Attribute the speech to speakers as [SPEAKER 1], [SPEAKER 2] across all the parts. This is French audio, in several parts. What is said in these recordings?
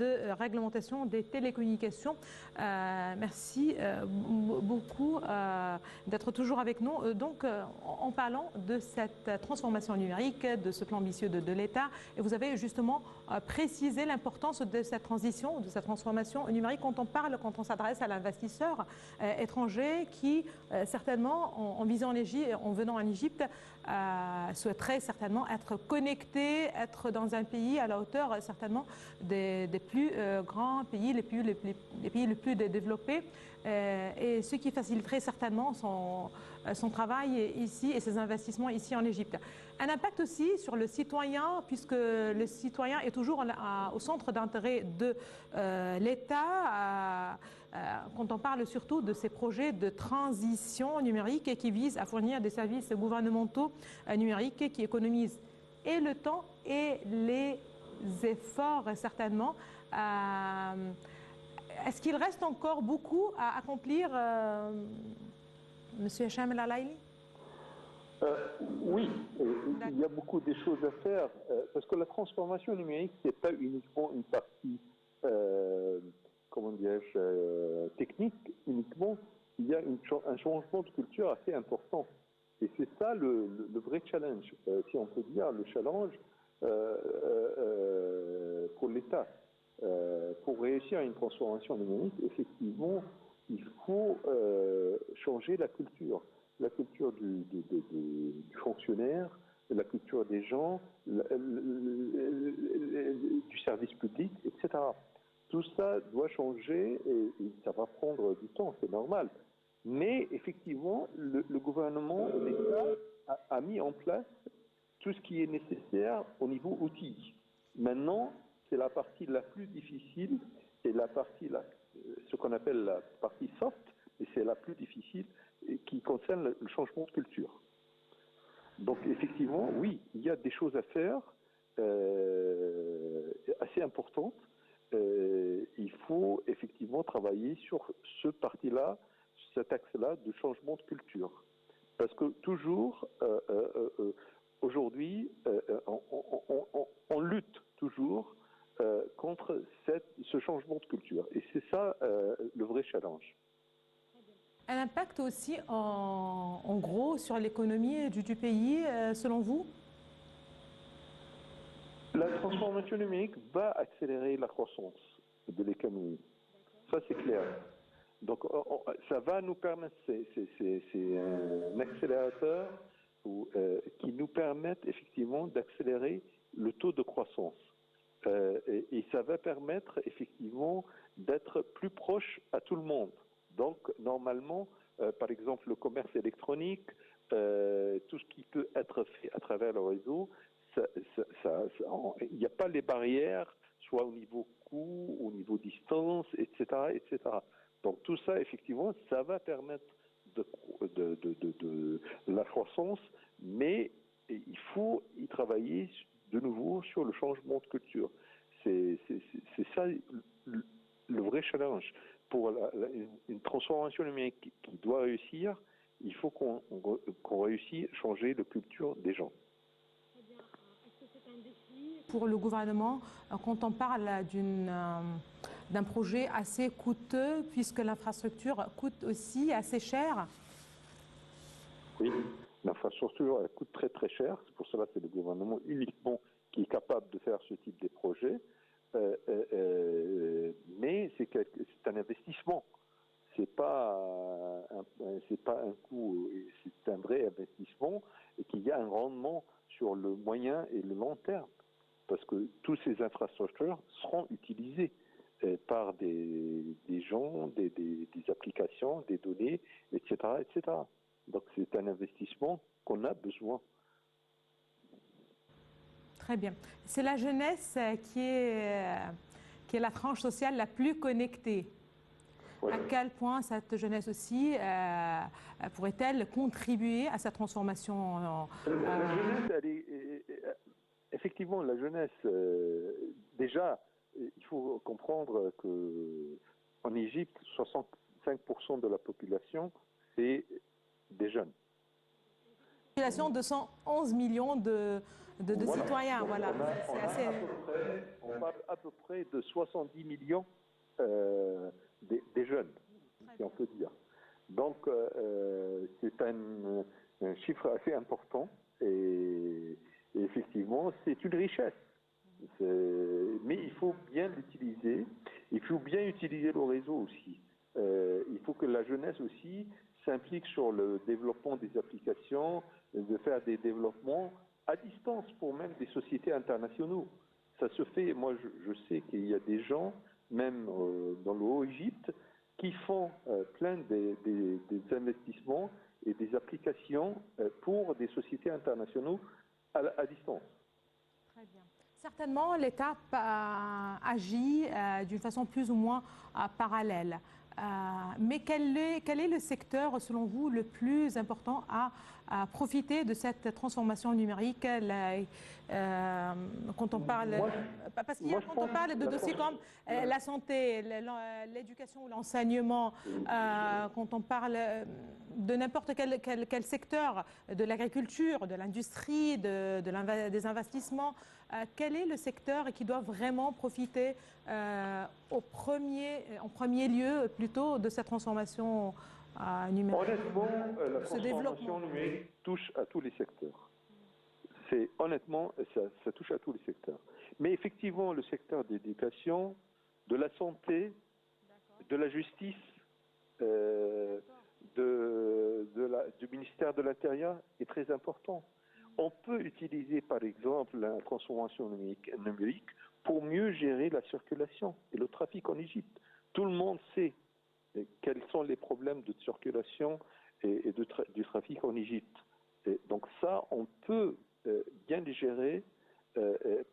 [SPEAKER 1] de réglementation des télécommunications. Merci beaucoup d'être toujours avec nous. Donc, en parlant de cette transformation numérique, de ce plan ambitieux de l'État, et vous avez justement précisé l'importance de cette transition, de cette transformation numérique quand on parle, quand on s'adresse à l'investisseur étranger qui, certainement, en visant l'Égypte, en venant en Égypte, souhaiterait certainement être connecté, être dans un pays à la hauteur, certainement, des plus grands pays, les pays les plus développés, et ce qui faciliterait certainement son travail ici et ses investissements ici en Égypte. Un impact aussi sur le citoyen, puisque le citoyen est toujours au centre d'intérêt de l'État, quand on parle surtout de ces projets de transition numérique qui visent à fournir des services gouvernementaux numériques qui économisent et le temps et les efforts, certainement. Est-ce qu'il reste encore beaucoup à accomplir, Monsieur Hacham El Alaïli?
[SPEAKER 2] Oui, il y a beaucoup de choses à faire, parce que la transformation numérique, ce n'est pas uniquement une partie, comment dirais-je, technique uniquement, il y a un changement de culture assez important. Et c'est ça le vrai challenge, si on peut dire, le challenge pour l'État. Pour réussir une transformation numérique, effectivement, il faut changer la culture du fonctionnaire, la culture des gens, du service public, etc. Tout ça doit changer et ça va prendre du temps, c'est normal. Mais effectivement, le gouvernement, l'État a mis en place tout ce qui est nécessaire au niveau outils. Maintenant, c'est la partie la plus difficile et la partie, ce qu'on appelle la partie soft, et c'est la plus difficile, qui concerne le changement de culture. Donc effectivement, oui, il y a des choses à faire assez importantes. Il faut effectivement travailler sur ce parti-là, cet axe-là de changement de culture. Parce que toujours, aujourd'hui, on lutte toujours contre ce changement de culture. Et c'est ça le vrai challenge.
[SPEAKER 1] Un impact aussi, en gros, sur l'économie du pays, selon vous?
[SPEAKER 2] La transformation numérique va accélérer la croissance de l'économie. Ça, c'est clair. Donc, ça va nous permettre, c'est un accélérateur qui nous permet effectivement d'accélérer le taux de croissance. Et ça va permettre effectivement d'être plus proche à tout le monde. Donc, normalement, par exemple, le commerce électronique, tout ce qui peut être fait à travers le réseau, il n'y a pas les barrières, soit au niveau coût, au niveau distance, etc., etc. Donc, tout ça, effectivement, ça va permettre de la croissance, mais il faut y travailler de nouveau sur le changement de culture. C'est ça le vrai challenge. Pour une transformation numérique qui doit réussir, il faut qu'on réussisse à changer la culture des gens.
[SPEAKER 1] Est-ce que c'est un défi pour le gouvernement quand on parle d'un projet assez coûteux, puisque l'infrastructure coûte aussi assez cher?
[SPEAKER 2] Oui, l'infrastructure coûte très très cher. C'est pour cela que c'est le gouvernement uniquement qui est capable de faire ce type de projet. Mais c'est un investissement. C'est pas un coût, c'est un vrai investissement et qu'il y a un rendement sur le moyen et le long terme. Parce que toutes ces infrastructures seront utilisées par des gens, des applications, des données, etc., etc. Donc c'est un investissement qu'on a besoin.
[SPEAKER 1] Très bien. C'est la jeunesse qui est la tranche sociale la plus connectée. Ouais. À quel point cette jeunesse aussi pourrait-elle contribuer à sa transformation?
[SPEAKER 2] La jeunesse, effectivement, la jeunesse, déjà, il faut comprendre qu'en Égypte, 65% de la population, c'est des jeunes.
[SPEAKER 1] Population de 111 millions de
[SPEAKER 2] Voilà.
[SPEAKER 1] citoyens,
[SPEAKER 2] Donc,
[SPEAKER 1] voilà.
[SPEAKER 2] on parle à peu près de 70 millions des jeunes, si on peut dire. Donc, c'est un chiffre assez important et effectivement, c'est une richesse. Mais il faut bien l'utiliser. Il faut bien utiliser le réseau aussi. Il faut que la jeunesse aussi s'implique sur le développement des applications, de faire des développements à distance pour même des sociétés internationaux. Ça se fait, moi je sais qu'il y a des gens, même dans le Haut-Égypte, qui font plein des investissements et des applications pour des sociétés internationaux à distance.
[SPEAKER 1] Très bien. Certainement, l'État agit d'une façon plus ou moins parallèle. Mais quel est le secteur, selon vous, le plus important à profiter de cette transformation numérique quand on parle, parce qu'il y a, quand on parle de dossiers comme la santé, l'éducation ou l'enseignement, quand on parle de n'importe quel secteur, de l'agriculture, de l'industrie, des investissements, quel est le secteur qui doit vraiment profiter en premier lieu plutôt de cette transformation numérique?
[SPEAKER 2] Honnêtement, la transformation numérique touche à tous les secteurs. Honnêtement, ça touche à tous les secteurs. Mais effectivement, le secteur de l'éducation, de la santé, de la justice, du ministère de l'Intérieur est très important. On peut utiliser par exemple la transformation numérique pour mieux gérer la circulation et le trafic en Égypte. Tout le monde sait quels sont les problèmes de circulation et du trafic en Égypte. Et donc ça, on peut bien les gérer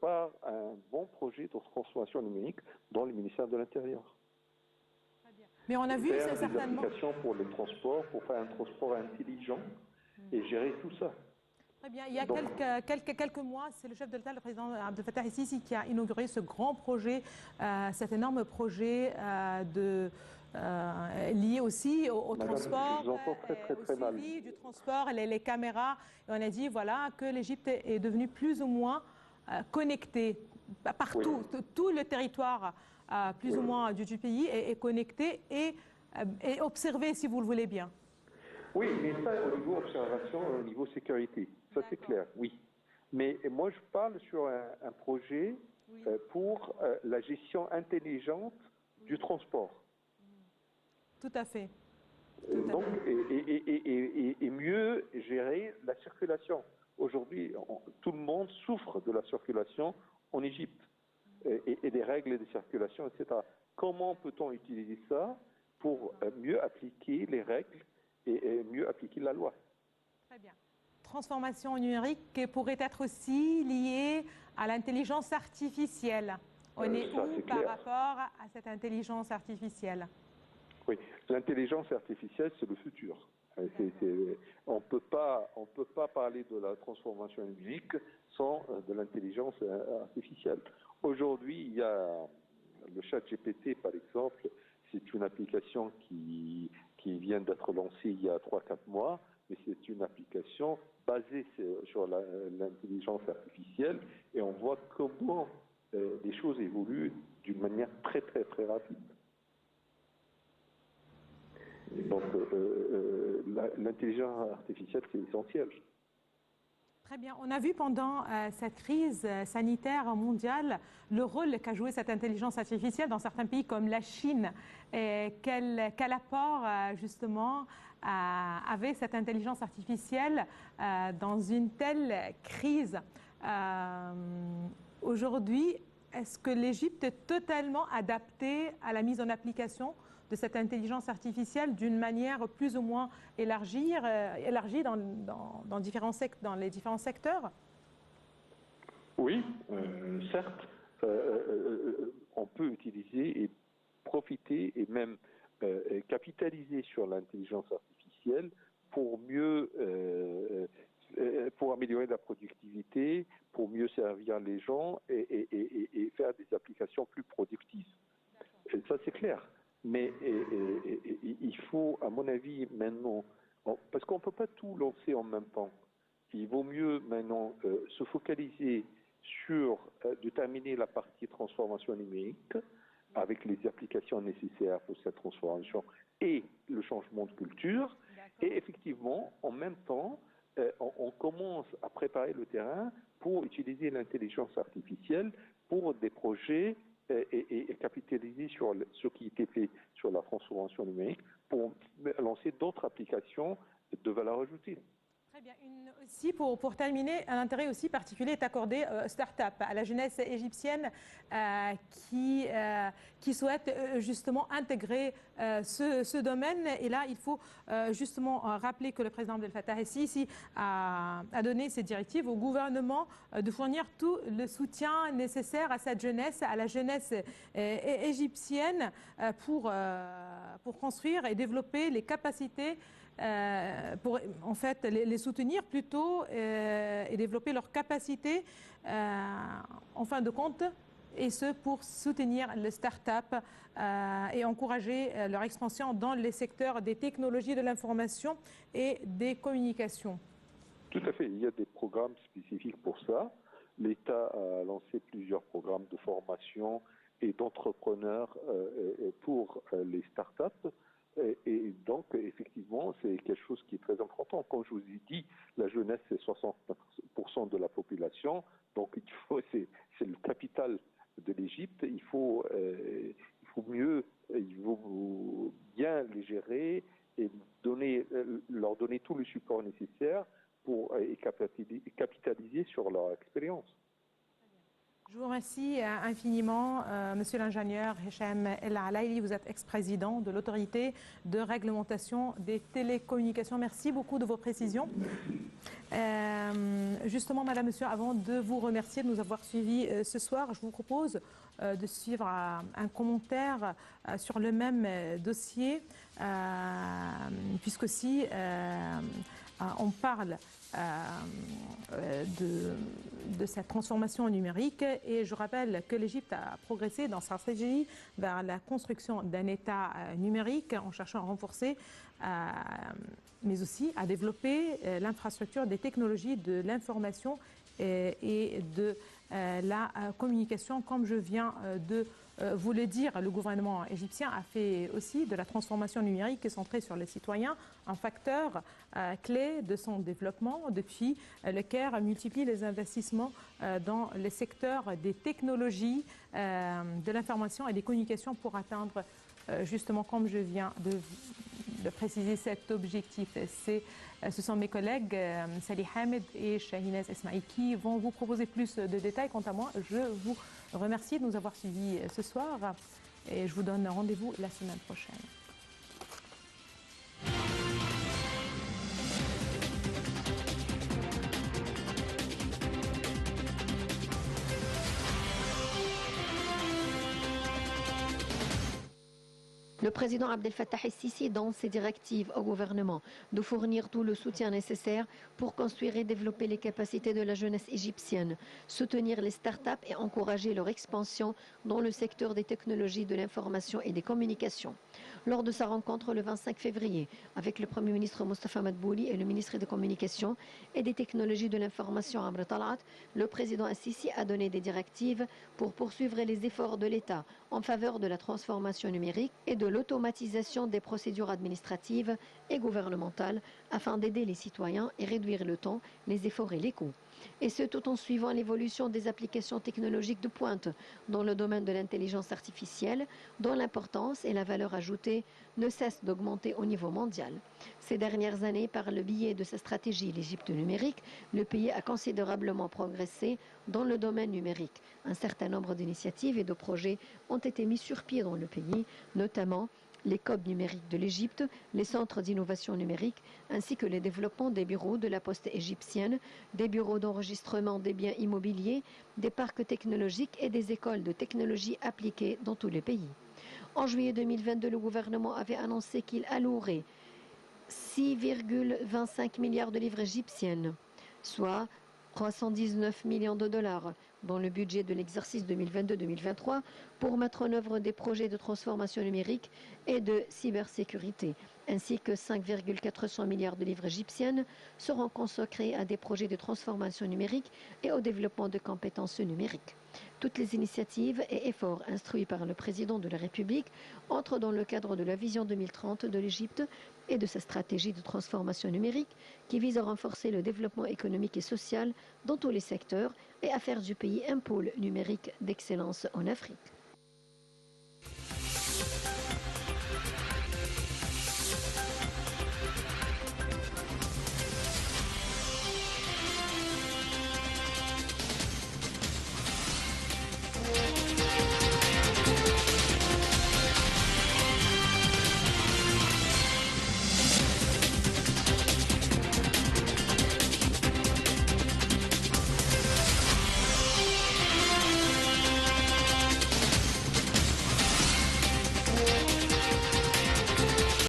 [SPEAKER 2] par un bon projet de transformation numérique dans le ministère de l'Intérieur.
[SPEAKER 1] Mais on a vu
[SPEAKER 2] faire des
[SPEAKER 1] certainement
[SPEAKER 2] applications pour les transports, pour faire un transport intelligent et gérer tout ça.
[SPEAKER 1] Très bien. Il y a quelques mois, c'est le chef de l'État, le président Abdel Fattah el-Sisi, qui a inauguré ce grand projet, cet énorme projet lié aussi au transport,
[SPEAKER 2] je vous entends très mal.
[SPEAKER 1] au suivi du transport, les caméras. Et on a dit voilà, que l'Égypte est devenue plus ou moins connectée partout. Oui. Tout le territoire plus ou moins du pays est connecté et observé, si vous le voulez bien.
[SPEAKER 2] Oui, mais ça, au niveau observation, au niveau sécurité, ça c'est clair, oui. Mais moi, je parle sur un projet pour la gestion intelligente du transport.
[SPEAKER 1] Tout à fait.
[SPEAKER 2] Donc, et mieux gérer la circulation. Aujourd'hui, tout le monde souffre de la circulation en Égypte et des règles de circulation, etc. Comment peut-on utiliser ça pour mieux appliquer les règles et mieux appliquer la loi?
[SPEAKER 1] Très bien. Transformation numérique pourrait être aussi liée à l'intelligence artificielle. On est où par rapport à cette intelligence artificielle?
[SPEAKER 2] Oui, l'intelligence artificielle, c'est le futur. On ne peut pas parler de la transformation numérique sans de l'intelligence artificielle. Aujourd'hui, il y a le chat GPT, par exemple, c'est une application qui vient d'être lancée il y a 3-4 mois, mais c'est une application basée sur l'intelligence artificielle et on voit comment les choses évoluent d'une manière très rapide. Donc, l'intelligence artificielle, c'est essentiel.
[SPEAKER 1] Très bien. On a vu pendant cette crise sanitaire mondiale le rôle qu'a joué cette intelligence artificielle dans certains pays comme la Chine. Quel apport, justement, avait cette intelligence artificielle dans une telle crise? Aujourd'hui, est-ce que l'Égypte est totalement adaptée à la mise en application de cette intelligence artificielle d'une manière plus ou moins élargie dans les différents secteurs?
[SPEAKER 2] Oui, certes. On peut utiliser et profiter et même capitaliser sur l'intelligence artificielle pour mieux, pour améliorer la productivité, pour mieux servir les gens et faire des applications plus productives. Et ça, c'est clair. Mais il faut, à mon avis, maintenant, parce qu'on ne peut pas tout lancer en même temps. il vaut mieux maintenant se focaliser sur de terminer la partie transformation numérique avec les applications nécessaires pour cette transformation et le changement de culture. Et effectivement, en même temps, on commence à préparer le terrain pour utiliser l'intelligence artificielle pour des projets et capitaliser sur ce qui était fait sur la transformation numérique pour lancer d'autres applications de valeur ajoutée.
[SPEAKER 1] Très bien. Aussi, pour terminer, un intérêt aussi particulier est accordé aux start-up, à la jeunesse égyptienne qui souhaite justement intégrer ce domaine. Et là, il faut justement rappeler que le président Abdel Fattah el-Sisi a donné ses directives au gouvernement de fournir tout le soutien nécessaire à cette jeunesse, à la jeunesse égyptienne pour construire et développer les capacités pour en fait les soutenir plutôt et développer leurs capacités en fin de compte, et ce pour soutenir les start-up et encourager leur expansion dans les secteurs des technologies de l'information et des communications.
[SPEAKER 2] Tout à fait, il y a des programmes spécifiques pour ça. L'État a lancé plusieurs programmes de formation et d'entrepreneurs pour les start-up. Et donc, effectivement, c'est quelque chose qui est très important. Comme je vous ai dit, la jeunesse, c'est 60% de la population. Donc, c'est le capital de l'Égypte. Il faut bien les gérer et leur donner tout le support nécessaire pour capitaliser sur leur expérience.
[SPEAKER 1] Je vous remercie infiniment, monsieur l'ingénieur Hicham El Alaili. Vous êtes ex-président de l'autorité de réglementation des télécommunications. Merci beaucoup de vos précisions. Justement, madame, monsieur, avant de vous remercier de nous avoir suivis ce soir, je vous propose de suivre un commentaire sur le même dossier, puisque si on parle de cette transformation numérique, et je rappelle que l'Égypte a progressé dans sa stratégie vers la construction d'un État numérique en cherchant à renforcer mais aussi à développer l'infrastructure des technologies de l'information et de la communication. Comme je viens de vous le dire, le gouvernement égyptien a fait aussi de la transformation numérique centrée sur les citoyens un facteur clé de son développement, depuis le Caire multiplie les investissements dans les secteurs des technologies de l'information et des communications pour atteindre justement, comme je viens de préciser, cet objectif. Ce sont mes collègues Salih Hamed et Shahinaz Esmaï qui vont vous proposer plus de détails. Quant à moi, je vous remercie de nous avoir suivis ce soir et je vous donne rendez-vous la semaine prochaine.
[SPEAKER 3] Le président Abdel Fattah el-Sisi donne ses directives au gouvernement de fournir tout le soutien nécessaire pour construire et développer les capacités de la jeunesse égyptienne, soutenir les start-up et encourager leur expansion dans le secteur des technologies de l'information et des communications. Lors de sa rencontre le 25 février avec le Premier ministre Mostafa Madbouli et le ministre des Communications et des Technologies de l'Information Amr Talat, le président el-Sisi a donné des directives pour poursuivre les efforts de l'État en faveur de la transformation numérique et de l'automatisation des procédures administratives et gouvernementales afin d'aider les citoyens et réduire le temps, les efforts et les coûts. Et ce, tout en suivant l'évolution des applications technologiques de pointe dans le domaine de l'intelligence artificielle, dont l'importance et la valeur ajoutée ne cessent d'augmenter au niveau mondial. Ces dernières années, par le biais de sa stratégie l'Égypte numérique, le pays a considérablement progressé dans le domaine numérique. Un certain nombre d'initiatives et de projets ont été mis sur pied dans le pays, notamment les codes numériques de l'Égypte, les centres d'innovation numérique, ainsi que le développement des bureaux de la poste égyptienne, des bureaux d'enregistrement des biens immobiliers, des parcs technologiques et des écoles de technologie appliquées dans tous les pays. En juillet 2022, le gouvernement avait annoncé qu'il allouerait 6,25 milliards de livres égyptiennes, soit 319 millions de dollars dans le budget de l'exercice 2022-2023 pour mettre en œuvre des projets de transformation numérique et de cybersécurité, ainsi que 5,400 milliards de livres égyptiennes seront consacrés à des projets de transformation numérique et au développement de compétences numériques. Toutes les initiatives et efforts instruits par le président de la République entrent dans le cadre de la vision 2030 de l'Égypte et de sa stratégie de transformation numérique qui vise à renforcer le développement économique et social dans tous les secteurs et à faire du pays un pôle numérique d'excellence en Afrique.